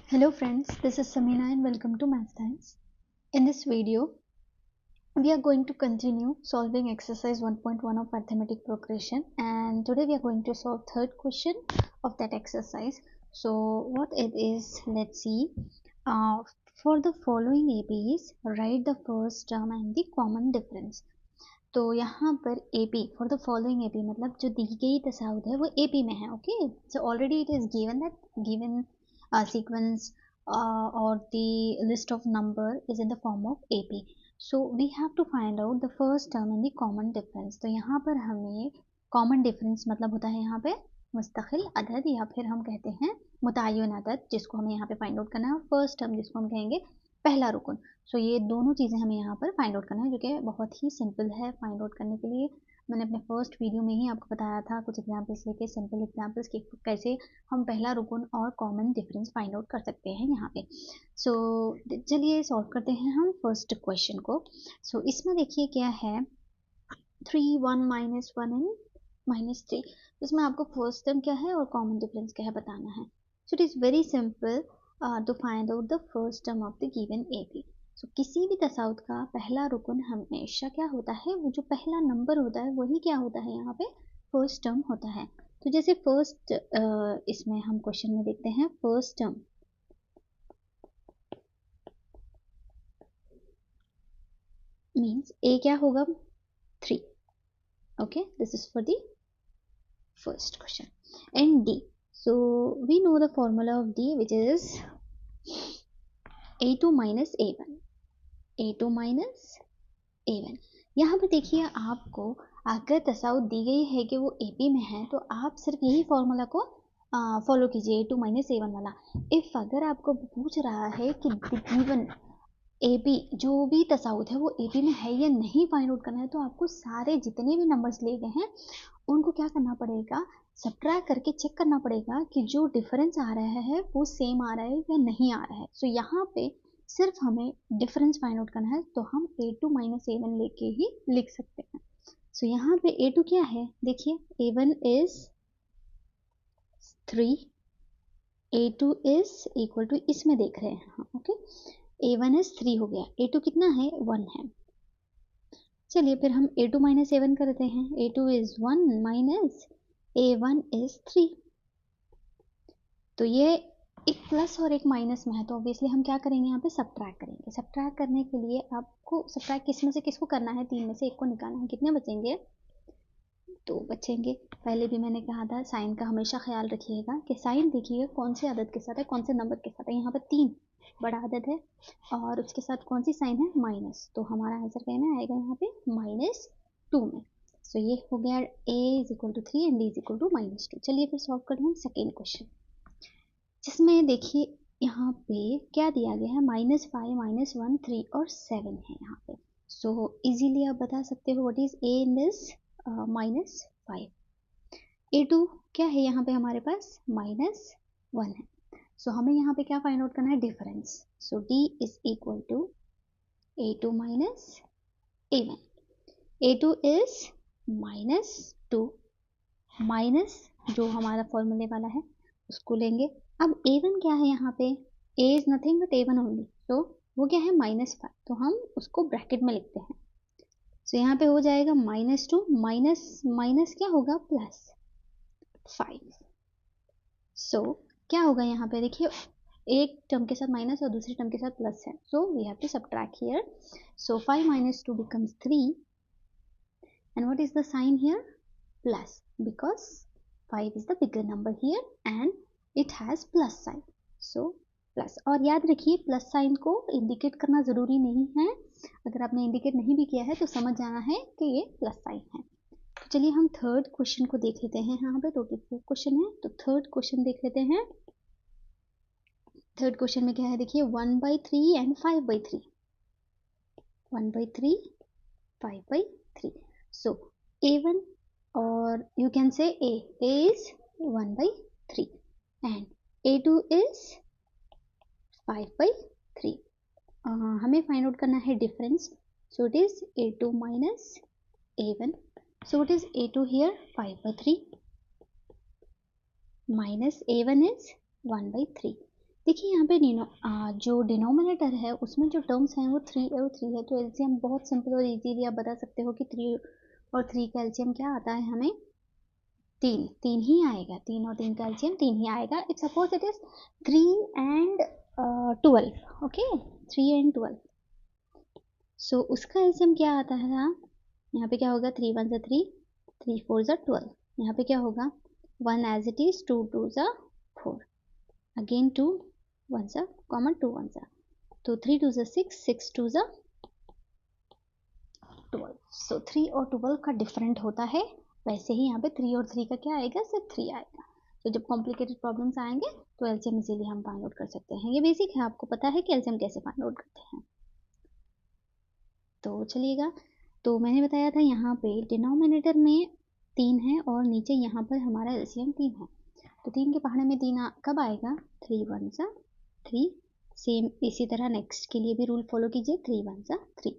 Hello friends, this is Samina and welcome to Math Science. In this video, we are going to continue solving exercise 1.1 of arithmetic progression, and today we are going to solve third question of that exercise. So what it is, let's see. For the following APs, write the first term and the common difference. तो यहाँ पर AP for the following AP मतलब जो दी गई तसाउद है वो AP में है. Okay, so already it is given that given sequence or the list of number is in the form of AP. So we have to find out the first term and the common difference. तो यहाँ पर हमें common difference मतलब होता है यहाँ पे मुस्तकिल अदद या फिर हम कहते हैं मुतय्यन अदद, जिसको हमें यहाँ पे फाइंड आउट करना है. फर्स्ट टर्म जिसको हम कहेंगे पहला रुकन. सो ये दोनों चीज़ें हमें यहाँ पर फाइंड आउट करना है, जो कि बहुत ही सिंपल है फाइंड आउट करने के लिए. मैंने अपने फर्स्ट वीडियो में ही आपको बताया था कुछ एग्जांपल्स लेके, सिंपल एग्जांपल्स कि कैसे हम पहला रुकन और कॉमन डिफरेंस फाइंड आउट कर सकते हैं यहाँ पे. सो चलिए सॉल्व करते हैं हम फर्स्ट क्वेश्चन को. सो इसमें देखिए क्या है, 3 1 -1 एंड -3. इसमें आपको फर्स्ट टर्म क्या है और कॉमन डिफरेंस क्या है बताना है. So it is very simple to find out the first term of the given AP. So किसी भी तसाउद का पहला रुकन हमेशा क्या होता है, वो जो पहला नंबर होता है वही क्या होता है यहाँ पे फर्स्ट टर्म होता है. तो जैसे फर्स्ट इसमें हम क्वेश्चन में देखते हैं फर्स्ट टर्म मीन्स A क्या होगा 3. Okay, this is for the first question. And D, so we know the formula of D, which is A2 minus A1. A2 minus A1. यहाँ पर देखिए आपको अगर तसाउद दी गई है कि वो AP में है तो आप सिर्फ यही फॉर्मूला को फॉलो कीजिए, A2 minus A1 वाला. इफ़ अगर आपको पूछ रहा है कि गिवन AP जो भी तसाउद है वो AP में है या नहीं फाइंड आउट करना है, तो आपको सारे जितने भी नंबर्स लिए गए हैं उनको क्या करना पड़ेगा, सब्ट्रैक्ट करके चेक करना पड़ेगा कि जो डिफरेंस आ रहा है वो सेम आ रहा है या नहीं आ रहा है. सो यहाँ पे सिर्फ हमें डिफरेंस फाइंड आउट करना है, तो हम A2 minus A1 लेके ही लिख सकते हैं. सो यहाँ पे A2 क्या है, देखिए A1 is 3, A2 is equal to, इसमें देख रहे हैं हम. ओके, A1 इज 3 हो गया, A2 कितना है 1 है. चलिए फिर हम A2 minus A1 करते हैं. A2 is 1 minus A1 is 3. तो ये एक प्लस और एक माइनस में है, तो ऑब्वियसली हम क्या करेंगे यहाँ पे सब्ट्रैक्ट करेंगे. सब्ट्रैक्ट करने के लिए आपको सब्ट्रैक्ट किस में से किसको करना है, 3 में से 1 को निकालना है. कितने बचेंगे, 2 बचेंगे. पहले भी मैंने कहा था साइन का हमेशा ख्याल रखिएगा कि साइन देखिएगा कौन से अदद के साथ है, कौन से नंबर के साथ है. यहाँ पर 3 बड़ा अदद है और उसके साथ कौन सी साइन है, माइनस. तो हमारा आंसर क्या में आएगा यहाँ पे -2 में. सो ये हो गया A is equal to 3 and D is equal to -2. चलिए फिर सॉल्व करते हैं सेकेंड क्वेश्चन, जिसमें देखिए यहाँ पे क्या दिया गया है, -5 -1 3 और 7 है यहाँ पे. सो इजीली आप बता सकते हो what is A in this -5. A2 क्या है यहाँ पे हमारे पास -1 है. सो हमें यहाँ पे क्या फाइंड आउट करना है, difference. So D is equal to A2 minus A1. A2 is -2 minus जो हमारा फॉर्मूले वाला है उसको लेंगे. अब A1 क्या है यहाँ पे, A is nothing but A1 only, तो वो क्या है -5, तो हम उसको ब्रैकेट में लिखते हैं. सो यहाँ पे हो जाएगा -2 माइनस माइनस क्या होगा +5. सो क्या होगा यहाँ पे, देखिए एक टर्म के साथ माइनस और दूसरी टर्म के साथ प्लस है, so we have to subtract here. So 5 - 2 becomes 3 and what is the sign here, plus, because 5 is the bigger number here and it has plus sign. So plus. और याद रखिए plus sign को indicate करना ज़रूरी नहीं है, अगर आपने इंडिकेट नहीं भी किया है तो समझ जाना है कि ये प्लस साइन है. तो चलिए हम थर्ड क्वेश्चन को देख लेते हैं. यहाँ पे टोटल 4 क्वेश्चन है, तो थर्ड क्वेश्चन देख लेते हैं. थर्ड क्वेश्चन में क्या है, देखिए 1/3 एंड 5/3. 1/3 5/3. सो A1 और you can say A is 1/3 and A2 is 5/3. हमें फाइंड आउट करना है difference. So it is A2 minus A1. So what is A2 here, 5/3 minus A1 is 1/3. देखिए यहाँ पे जो डिनोमिनेटर है उसमें जो टर्म्स हैं वो 3 और 3 है, तो एलसीएम बहुत सिंपल और इजीली आप बता सकते हो कि 3 और 3 का एलसीएम क्या आता है हमें, 3 ही आएगा। 3 और 3 का एलसीएम 3 ही आएगा। If suppose it is 3 and 12, okay, 3 and 12, सो उसका एलसीएम क्या आता है ना, यहाँ पे क्या होगा, 3 1 ज़ा 3, 3 4 ज़ा 12, यहाँ पे क्या होगा 1 एज इट इज, 2 2 ज़ा 4, अगेन 2 1 ज़ा कॉमन 2 1 ज़ा, तो 3 2 ज़ा 6, 6 2 ज़ा 12, सो 3 और 12 का डिफरेंट होता है। वैसे ही यहाँ पे 3 और 3 का क्या आएगा, सिर्फ 3 आएगा। तो जब कॉम्प्लिकेटेड प्रॉब्लम्स आएंगे तो एलसीएम इजीली हम फाइंड आउट कर सकते हैं। ये बेसिक है, आपको पता है कि एलसीएम कैसे फाइंड आउट करते हैं। तो चलिएगा, तो मैंने बताया था यहाँ पे डिनोमिनेटर में 3 है और नीचे यहाँ पर हमारा एलसीएम 3 है। तो 3 के पहाड़े में 3 कब आएगा, 3 1 ज़ा 3, सेम इसी तरह नेक्स्ट के लिए भी रूल फॉलो कीजिए, 3 1 ज़ा 3,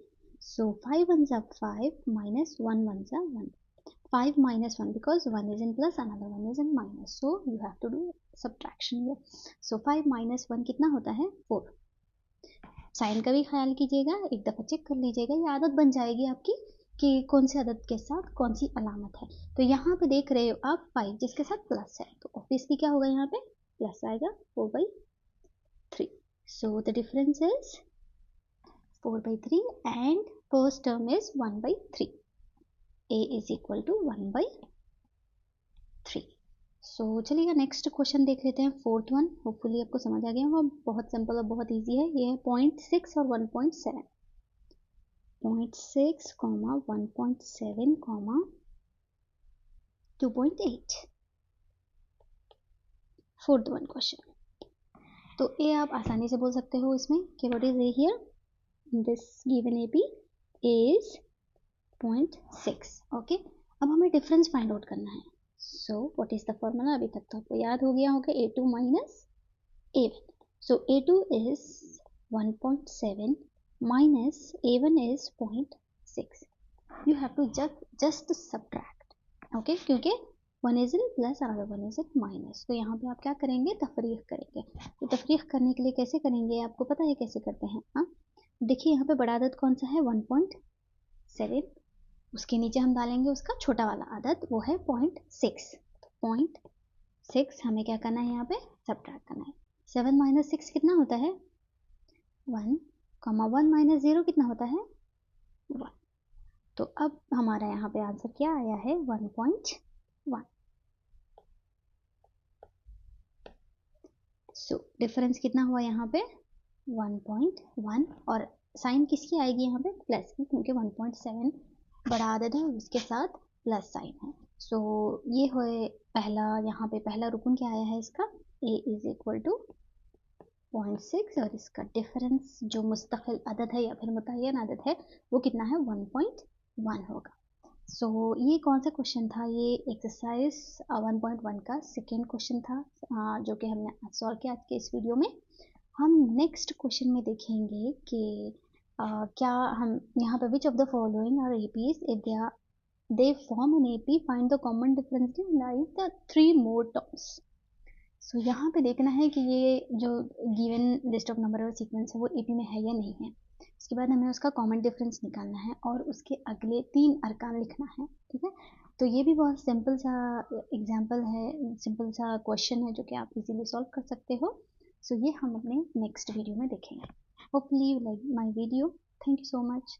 so 5 1 ज़ा 5 minus 1 1 ज़ा 1, 5 minus 1 because 1 is in plus, another 1 is in minus, so you have to do subtraction here, so 5 minus 1 कितना होता है, 4। साइन का भी ख्याल कीजिएगा, एक दफ़ा चेक कर लीजिएगा, ये आदत बन जाएगी आपकी कि कौन सी आदत के साथ कौन सी अलामत है। तो यहाँ पे देख रहे हो आप 5 जिसके साथ प्लस है, तो ऑब्वियसली क्या होगा, यहाँ पे प्लस आएगा 4/3, so the difference is 4/3 and first term is 1/3, a is equal to 1/3। सो चलिएगा नेक्स्ट क्वेश्चन देख लेते हैं, फोर्थ वन। होपफुली आपको समझ आ गया होगा, बहुत सिंपल और बहुत इजी है। ये है 0.6 और 1.7, 0.6, 1.7, 2.8, फोर्थ वन क्वेश्चन। तो ए आप आसानी से बोल सकते हो इसमें कि what is A here, this given A B is 0.6, okay. अब हमें डिफरेंस फाइंड आउट करना है। So what is the formula, अभी तक तो आपको याद हो गया होगा, A2 minus A1, so A2 is 1.7 minus A1 is 0.6, you have to just subtract, okay, क्योंकि 1 is in plus another 1 is in minus, तो यहाँ पे आप क्या करेंगे, तफरीक करेंगे। तो तफरीक करने के लिए कैसे करेंगे, आपको पता है कैसे करते हैं, हाँ देखिए यहाँ पे बड़ा आदद कौन सा है, 1.7, उसके नीचे हम डालेंगे उसका छोटा वाला आदत, वो है 0.6, 0.6 हमें क्या करना है, यहाँ पे सब्ट्रैक्ट करना है। 7 माइनस 6 कितना होता है, 1, 1 माइनस 0 कितना होता है, 1, तो अब हमारा यहाँ पे आंसर क्या आया है, 1.1। सो डिफरेंस कितना हुआ यहाँ पे, 1.1, और साइन किसकी आएगी यहाँ पे, प्लस की, क्योंकि 1.7 बड़ा आदद है उसके साथ प्लस साइन है। सो ये हुए पहला, यहाँ पे पहला रुकन क्या आया है इसका, a इज इक्वल टू 0.6, और इसका डिफरेंस जो मुस्तकिल अदद है या फिर मुतय्यन अदद है वो कितना है, 1.1 होगा। सो ये कौन सा क्वेश्चन था, ये एक्सरसाइज 1.1 का सेकेंड क्वेश्चन था, जो कि हमने सॉल्व किया आज के इस वीडियो में। हम नेक्स्ट क्वेश्चन में देखेंगे कि क्या हम यहाँ पे which of the following are APs if they form an AP, find the common difference in like the 3 more terms। सो यहाँ पे देखना है कि ये जो गिवन लिस्ट ऑफ नंबर और सीक्वेंस है वो AP में है या नहीं है। उसके बाद हमें उसका कॉमन डिफरेंस निकालना है और उसके अगले 3 अरकान लिखना है, ठीक है। तो ये भी बहुत सिंपल सा एग्जाम्पल है, सिंपल सा क्वेश्चन है जो कि आप इजीली सॉल्व कर सकते हो। सो ये हम अपने नेक्स्ट वीडियो में देखेंगे। Hopefully you like my video, thank you so much.